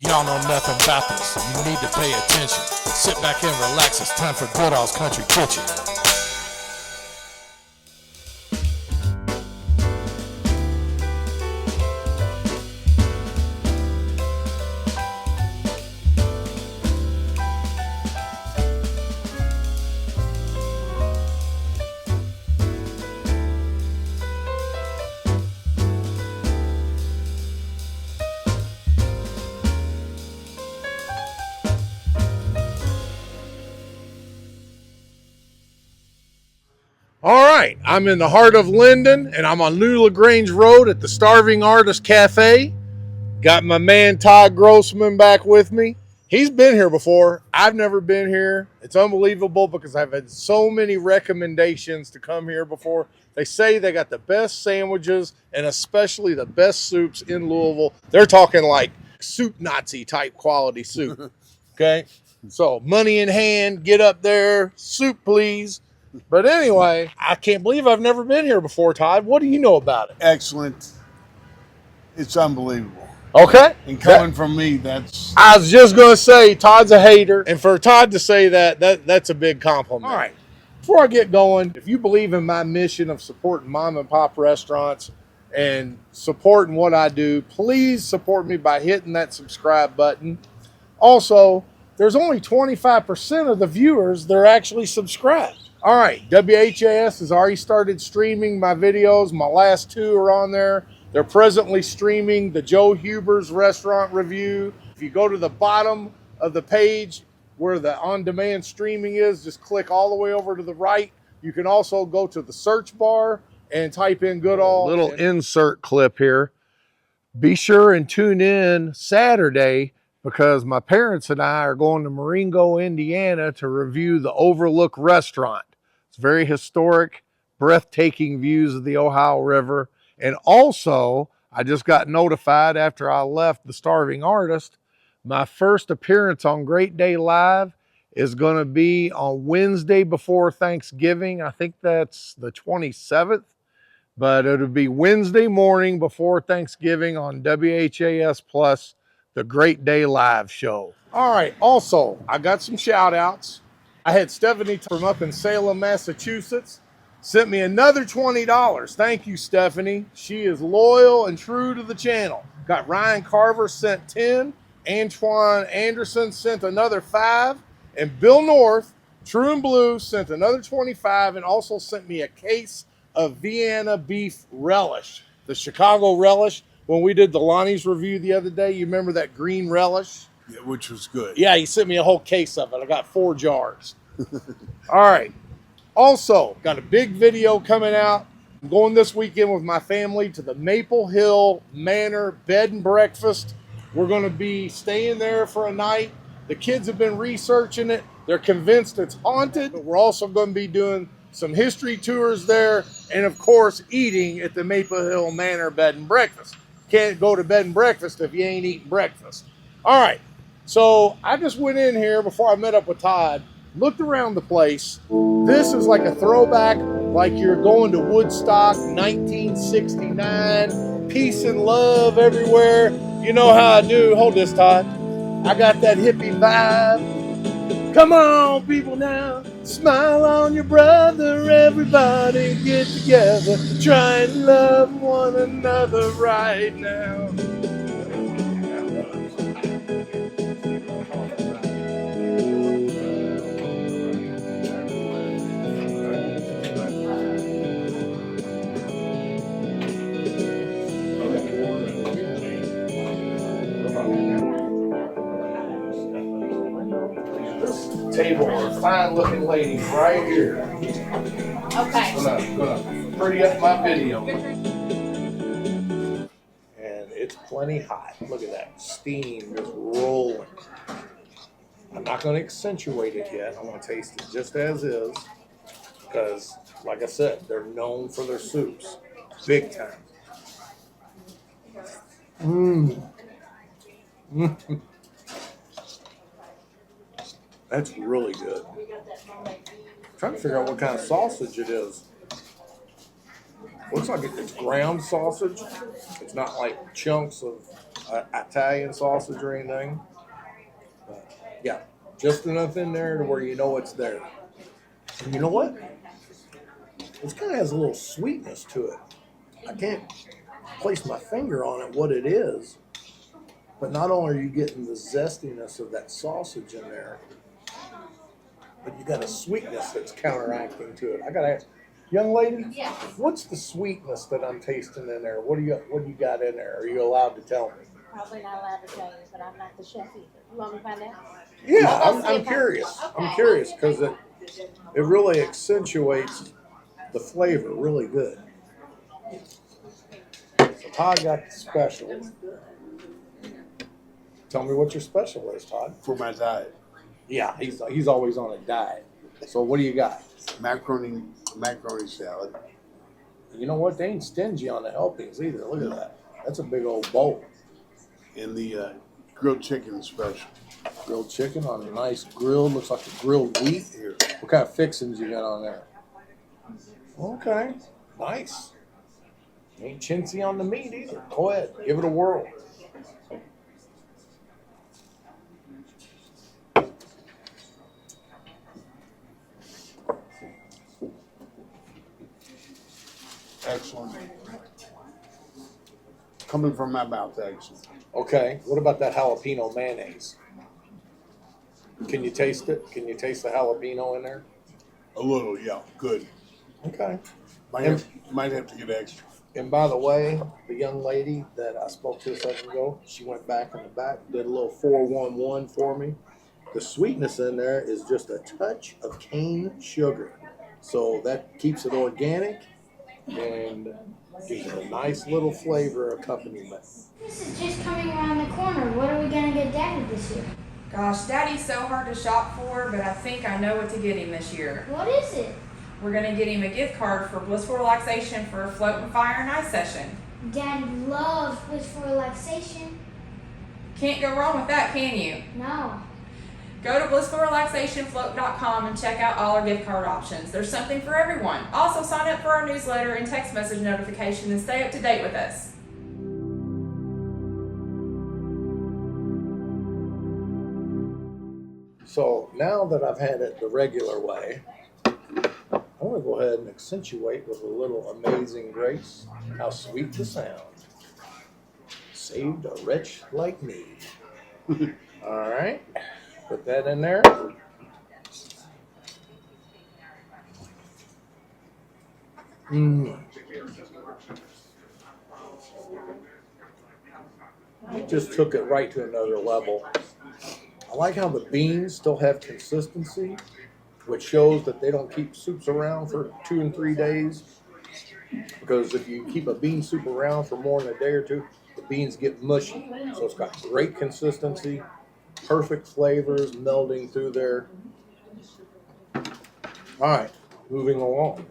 Y'all know nothing about this. You need to pay attention. Sit back and relax. It's time for Goodall's Country Kitchen. All right, I'm in the heart of Linden, and I'm on New LaGrange Road at the Starving Artist Cafe. Got my man Todd Grossman back with me. He's been here before. I've never been here. It's unbelievable because I've had so many recommendations to come here before. They say they got the best sandwiches and especially the best soups in Louisville. They're talking like soup Nazi type quality soup. Okay, so money in hand, get up there, soup please. But anyway, I can't believe I've never been here before, Todd. What do you know about it? Excellent. It's unbelievable. Okay. And coming from me, that's... I was just going to say, Todd's a hater. And for Todd to say that's a big compliment. All right. Before I get going, if you believe in my mission of supporting mom and pop restaurants and supporting what I do, please support me by hitting that subscribe button. Also, there's only 25% of the viewers that are actually subscribed. All right, WHAS has already started streaming my videos. My last two are on there. They're presently streaming the Joe Huber's restaurant review. If you go to the bottom of the page where the on-demand streaming is, just click all the way over to the right. You can also go to the search bar and type in Goodall. Little insert clip here. Be sure and tune in Saturday because my parents and I are going to Marengo, Indiana to review the Overlook Restaurant. It's very historic, breathtaking views of the Ohio River. And also, I just got notified after I left the Starving Artist, my first appearance on Great Day Live is going to be on Wednesday before Thanksgiving. I think that's the 27th. But it'll be Wednesday morning before Thanksgiving on WHAS Plus, the Great Day Live show. All right, also, I got some shout outs. I had Stephanie from up in Salem, Massachusetts, sent me another $20. Thank you, Stephanie. She is loyal and true to the channel. Got Ryan Carver sent 10, Antoine Anderson sent another 5, and Bill North, True and Blue, sent another 25 and also sent me a case of Vienna beef relish, the Chicago relish. When we did the Lonnie's review the other day, you remember that green relish? Yeah, which was good. Yeah, he sent me a whole case of it. I got 4 jars. All right. Also, got a big video coming out. I'm going this weekend with my family to the Maple Hill Manor Bed and Breakfast. We're going to be staying there for a night. The kids have been researching it. They're convinced it's haunted. But we're also going to be doing some history tours there, and of course, eating at the Maple Hill Manor Bed and Breakfast. Can't go to bed and breakfast if you ain't eating breakfast. All right, so I just went in here before I met up with Todd, looked around the place. This is like a throwback, like you're going to Woodstock, 1969, peace and love everywhere. You know how I do. Hold this, Todd. I got that hippie vibe. Come on, people now. Smile on your brother, everybody get together. Try and love one another right now. Table of fine-looking ladies right here. Okay. Gonna pretty up my video. And it's plenty hot. Look at that steam just rolling. I'm not going to accentuate it yet. I'm going to taste it just as is because, like I said, they're known for their soups, big time. That's really good. I'm trying to figure out what kind of sausage it is. Looks like it's ground sausage. It's not like chunks of Italian sausage or anything. But yeah, just enough in there to where you know it's there. And you know what? It kind of has a little sweetness to it. I can't place my finger on it what it is, but not only are you getting the zestiness of that sausage in there, but you got a sweetness that's counteracting to it. I gotta ask, young lady, Yes. what's the sweetness that I'm tasting in there? What do you got in there? Are you allowed to tell me? Probably not allowed to tell you, but I'm not the chef either. You want me to find out? Yeah, I'll see I'm if I- curious. I'm okay. curious because it really accentuates the flavor really good. So Todd got the special. Tell me what your special is, Todd. For my diet. Yeah, he's always on a diet. So what do you got? Macaroni salad. You know what? They ain't stingy on the helpings either. Look at that. That's a big old bowl. And the grilled chicken special. Grilled chicken on a nice grill. Looks like a grilled wheat. Here. What kind of fixings you got on there? Okay. Nice. Ain't chintzy on the meat either. Go ahead. Give it a whirl. Excellent. Coming from my mouth, excellent. Okay. What about that jalapeno mayonnaise? Can you taste it? Can you taste the jalapeno in there? A little, yeah, good. Okay. Might have to get extra. And by the way, the young lady that I spoke to a second ago, she went back in the back, did a little 411 for me. The sweetness in there is just a touch of cane sugar. So that keeps it organic and gives it a nice little flavor accompaniment. This is just coming around the corner. What are we gonna get Daddy this year? Gosh, Daddy's so hard to shop for, but I think I know what to get him this year. What is it? We're going to get him a gift card for Blissful Relaxation for a float and fire and ice session. Daddy loves blissful relaxation. Can't go wrong with that, can you? No. Go to blissfulrelaxationfloat.com and check out all our gift card options. There's something for everyone. Also, sign up for our newsletter and text message notification and stay up to date with us. So now that I've had it the regular way, I'm going to go ahead and accentuate with a little Amazing Grace. How sweet the sound. Saved a wretch like me. All right. Put that in there. It just took it right to another level. I like how the beans still have consistency, which shows that they don't keep soups around for 2 and 3 days. Because if you keep a bean soup around for more than a day or two, the beans get mushy. So it's got great consistency, perfect flavors melding through there. All right, moving along.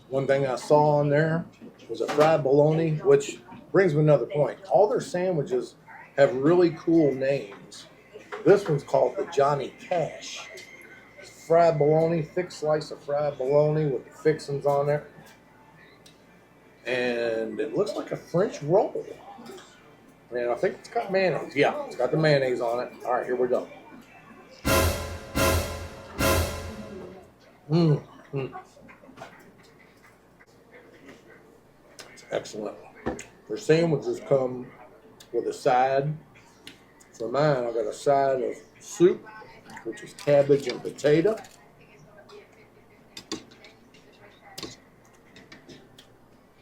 One thing I saw on there was a fried bologna, which brings me another point. All their sandwiches have really cool names. This one's called the Johnny Cash. Fried bologna, thick slice of fried bologna with the fixings on there. And it looks like a French roll. And I think it's got mayonnaise. Yeah, it's got the mayonnaise on it. All right, here we go. It's excellent. Their sandwiches come with a side. For mine, I got a side of soup, which is cabbage and potato.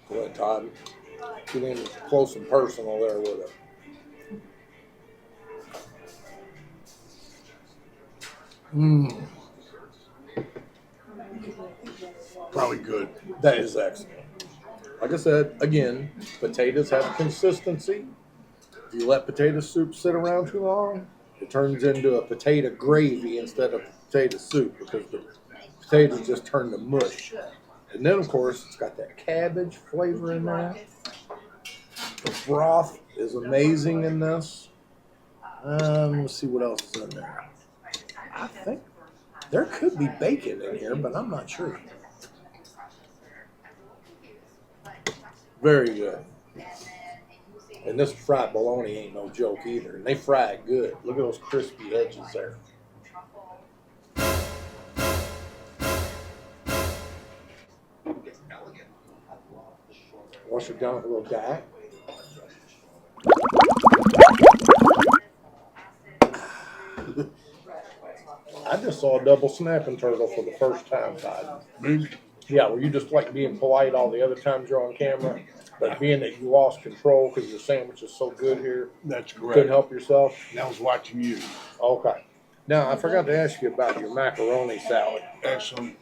Go ahead, Todd. Get in close and personal there with it. Probably good. That is excellent. Like I said, again, potatoes have consistency. If you let potato soup sit around too long, it turns into a potato gravy instead of potato soup because the potatoes just turn to mush. And then, of course, it's got that cabbage flavor in there. The broth is amazing in this. Let's see what else is in there. I think there could be bacon in here, but I'm not sure. Very good. And this fried bologna ain't no joke either. And they fry it good. Look at those crispy edges there. Wash it down with a little dye. I just saw a double snapping turtle for the first time, Todd. Yeah, were you just like being polite all the other times you're on camera? But being that you lost control because your sandwich is so good here, That's you correct. couldn't help yourself? And I was watching you. Okay. Now, I forgot to ask you about your macaroni salad. Excellent.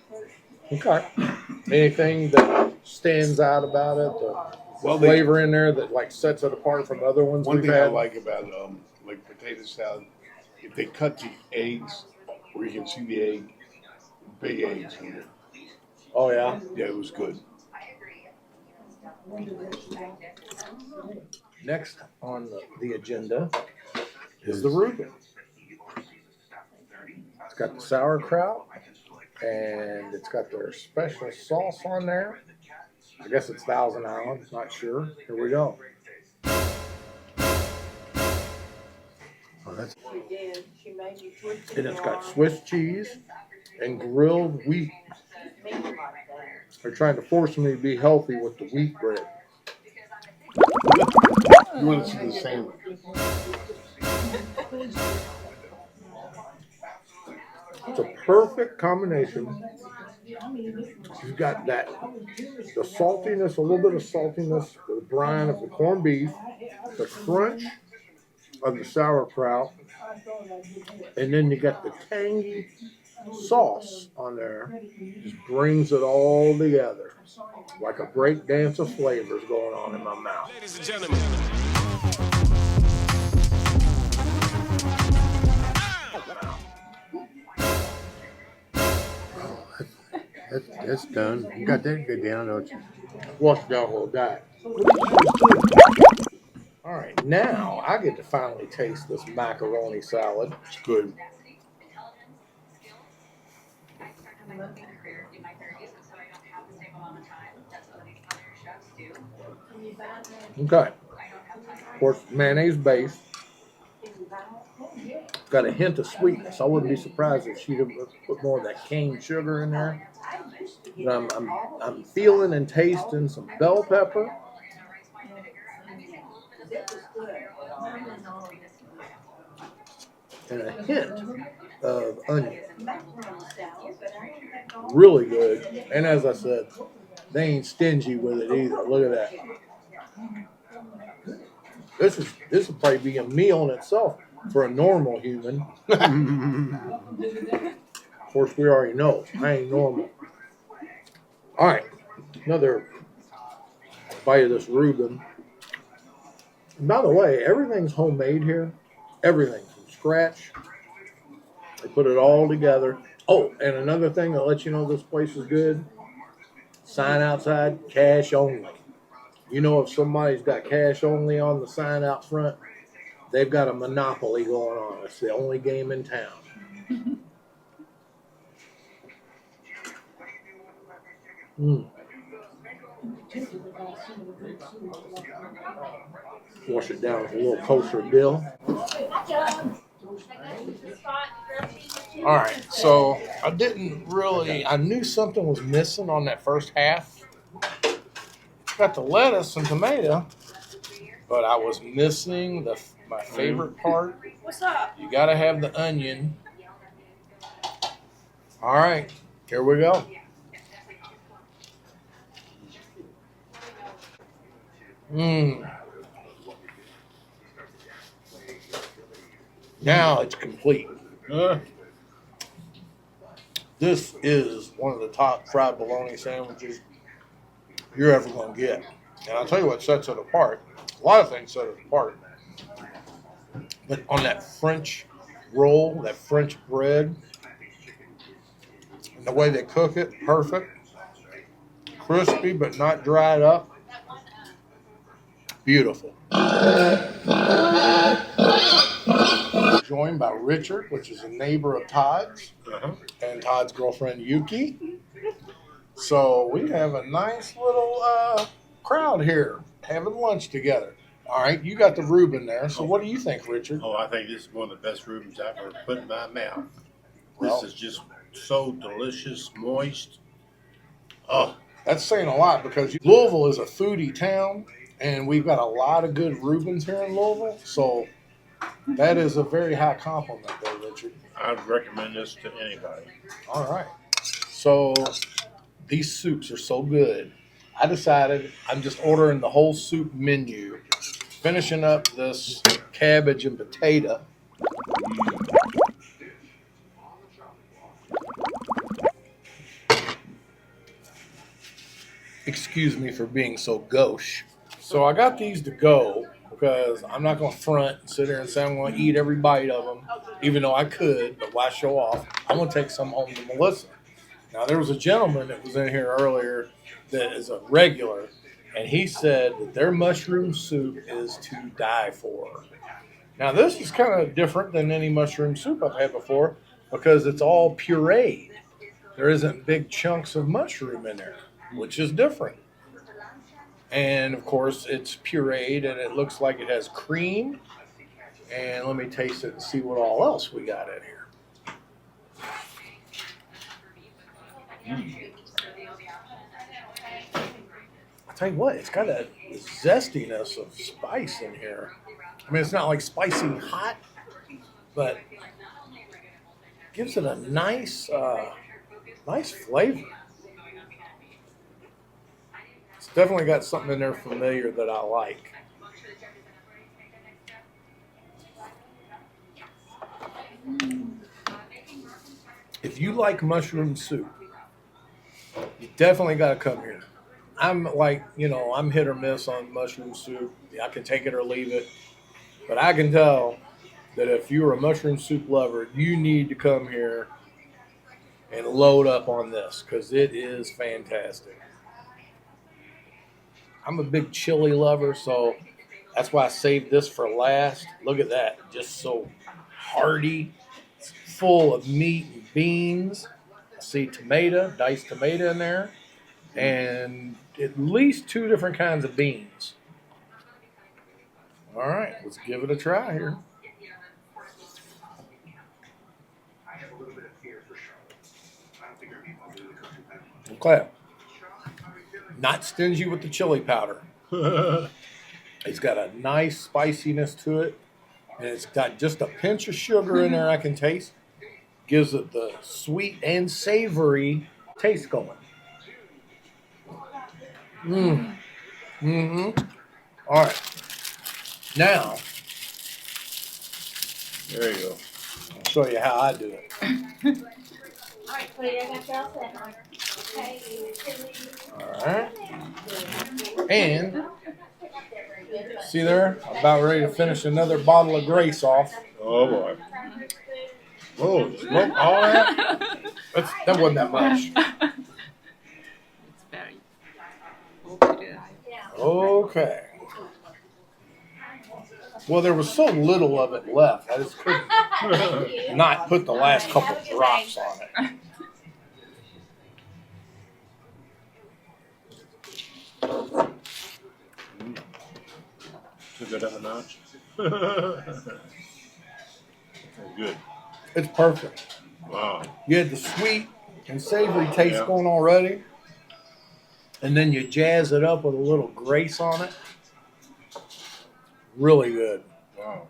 Okay. Anything that stands out about it? The flavor in there that like sets it apart from other ones One we've thing I had? like about like potato salad, if they cut the eggs, where you can see the egg, big eggs in it. Oh, yeah? Yeah, it was good. Next on the agenda is the Reuben. It's got the sauerkraut, and it's got their special sauce on there. I guess it's Thousand Island, not sure. Here we go. Oh, that's... And it's got Swiss cheese and grilled wheat. They're trying to force me to be healthy with the wheat bread. You want to see the sandwich? It's a perfect combination. You've got that, the saltiness, a little bit of saltiness, the brine of the corned beef, the crunch of the sauerkraut, and then you got the tangy sauce on there. Just brings it all together. Like a break dance of flavors going on in my mouth. Ladies and gentlemen. That's done. You got that good down, don't you? Wash it down a little diet. All right, now I get to finally taste this macaroni salad. It's good. Okay. Of course, mayonnaise based. Got a hint of sweetness. I wouldn't be surprised if she'd have put more of that cane sugar in there. But I'm feeling and tasting some bell pepper. And a hint of onion. Really good. And as I said, they ain't stingy with it either. Look at that. This would probably be a meal in itself for a normal human. Of course, we already know I ain't normal. All right, another bite of this Reuben. And by the way, everything's homemade here. Everything from scratch. They put it all together. Oh, and another thing that lets you know this place is good. Sign outside, cash only. You know, if somebody's got cash only on the sign out front, they've got a monopoly going on. It's the only game in town. Wash it down with a little kosher dill. All right, so I knew something was missing on that first half. Got the lettuce and tomato, but I was missing my favorite part. What's up? You got to have the onion. All right, here we go. Now it's complete. This is one of the top fried bologna sandwiches you're ever going to get. And I'll tell you what sets it apart. A lot of things set it apart. But on that French roll, that French bread, and the way they cook it, perfect. Crispy but not dried up. Beautiful. Joined by Richard, which is a neighbor of Todd's, and Todd's girlfriend Yuki. So we have a nice little crowd here having lunch together. All right, you got the Reuben there. So what do you think, Richard? Oh, I think this is one of the best Reubens I've ever put in my mouth. Well, This is just so delicious, moist. Oh, that's saying a lot because Louisville is a foodie town, and we've got a lot of good Reubens here in Louisville. So that is a very high compliment there, Richard. I'd recommend this to anybody. All right. So these soups are so good. I decided I'm just ordering the whole soup menu, finishing up this cabbage and potato. Excuse me for being so gauche. So I got these to go because I'm not going to front and sit there and say I'm going to eat every bite of them, even though I could, but why show off? I'm going to take some home to Melissa. Now, there was a gentleman that was in here earlier that is a regular, and he said that their mushroom soup is to die for. Now, this is kind of different than any mushroom soup I've had before because it's all pureed. There isn't big chunks of mushroom in there, which is different. And, of course, it's pureed, and it looks like it has cream. And let me taste it and see what all else we got in here. I'll tell you what, it's got a zestiness of spice in here. I mean, it's not like spicy hot, but gives it a nice flavor. It's definitely got something in there familiar that I like. If you like mushroom soup, you definitely got to come here. I'm like, I'm hit or miss on mushroom soup. I can take it or leave it. But I can tell that if you're a mushroom soup lover, you need to come here and load up on this because it is fantastic. I'm a big chili lover, so that's why I saved this for last. Look at that. Just so hearty. It's full of meat and beans. I see tomato, diced tomato in there, and at least 2 different kinds of beans. All right, let's give it a try here. Okay. Not stingy with the chili powder. It's got a nice spiciness to it, and it's got just a pinch of sugar in there I can taste. Gives it the sweet and savory taste going. All right. Now, There you go. I'll show you how I do it. All right, sweetie, I got y'all set. Okay. All right. And see there, I'm about ready to finish another bottle of Grace off. Oh, boy. Oh, smoke all that? That wasn't that much. It's very good. Okay. Well, there was so little of it left. I just couldn't not put the last couple drops on it. Took it up a notch. Good. It's perfect. Wow. You had the sweet and savory taste going already, and then you jazz it up with a little Grace on it. Really good. Wow.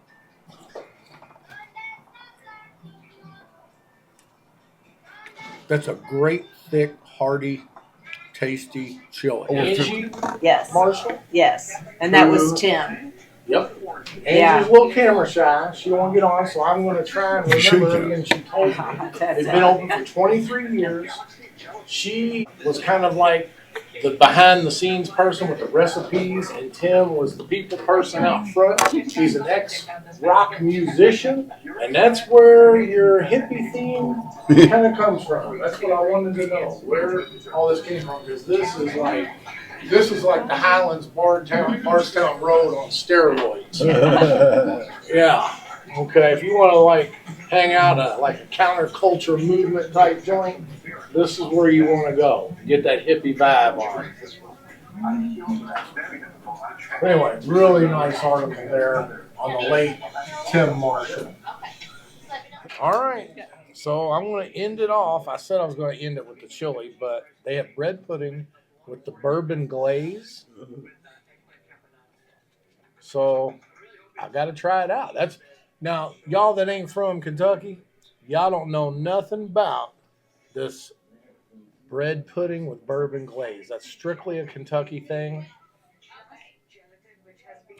That's a great, thick, hearty, tasty chili. Angie, Yes. Marshall? Yes. And that was Tim. Yep. Yeah. Angie's a little camera shy. She don't want to get on, so I'm going to try and remember everything she told me. That's They've been open for 23 years. She was kind of like the behind-the-scenes person with the recipes, and Tim was the people person out front. He's an ex-rock musician, and that's where your hippie theme kind of comes from. That's what I wanted to know, where all this came from, because this is like the Highlands Bardstown Road on steroids. Yeah. Okay. If you want to like hang out like a counterculture movement type joint, this is where you want to go. Get that hippie vibe on. Anyway, really nice article there on the late Tim Marshall. All right, so I'm going to end it off. I said I was going to end it with the chili, but they have bread pudding with the bourbon glaze. So I got to try it out. Now, y'all that ain't from Kentucky, y'all don't know nothing about this bread pudding with bourbon glaze. That's strictly a Kentucky thing.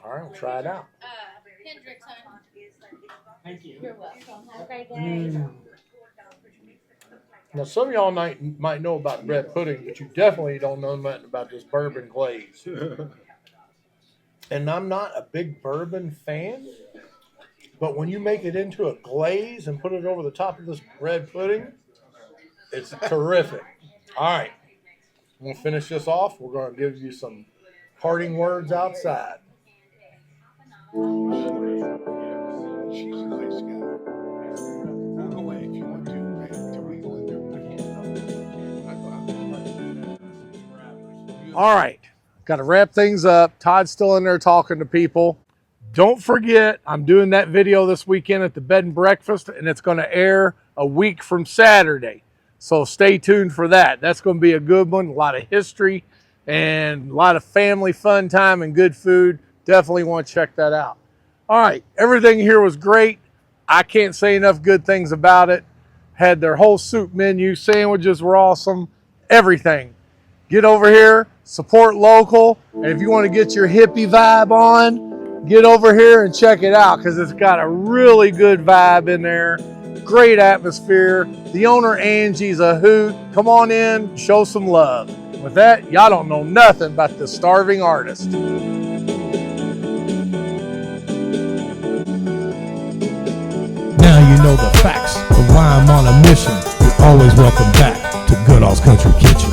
All right, we'll try it out. Thank you. You're welcome. Have a great day. Now, some of y'all might know about bread pudding, but you definitely don't know nothing about this bourbon glaze. And I'm not a big bourbon fan, but when you make it into a glaze and put it over the top of this bread pudding, it's terrific. All right, I'm going to finish this off. We're going to give you some parting words outside. She's a nice guy. We'll go in if you want to, man. Till we go in there. All right, got to wrap things up. Todd's still in there talking to people. Don't forget, I'm doing that video this weekend at the Bed and Breakfast, and it's going to air a week from Saturday. So stay tuned for that. That's going to be a good one. A lot of history and a lot of family fun time and good food. Definitely want to check that out. All right, everything here was great. I can't say enough good things about it. Had their whole soup menu. Sandwiches were awesome. Everything. Get over here, support local, and if you want to get your hippie vibe on, get over here and check it out because it's got a really good vibe in there. Great atmosphere. The owner, Angie's a hoot. Come on in, show some love. With that, y'all don't know nothing about the starving artist. Now you know the facts of why I'm on a mission. You're always welcome back to Goodall's Country Kitchen.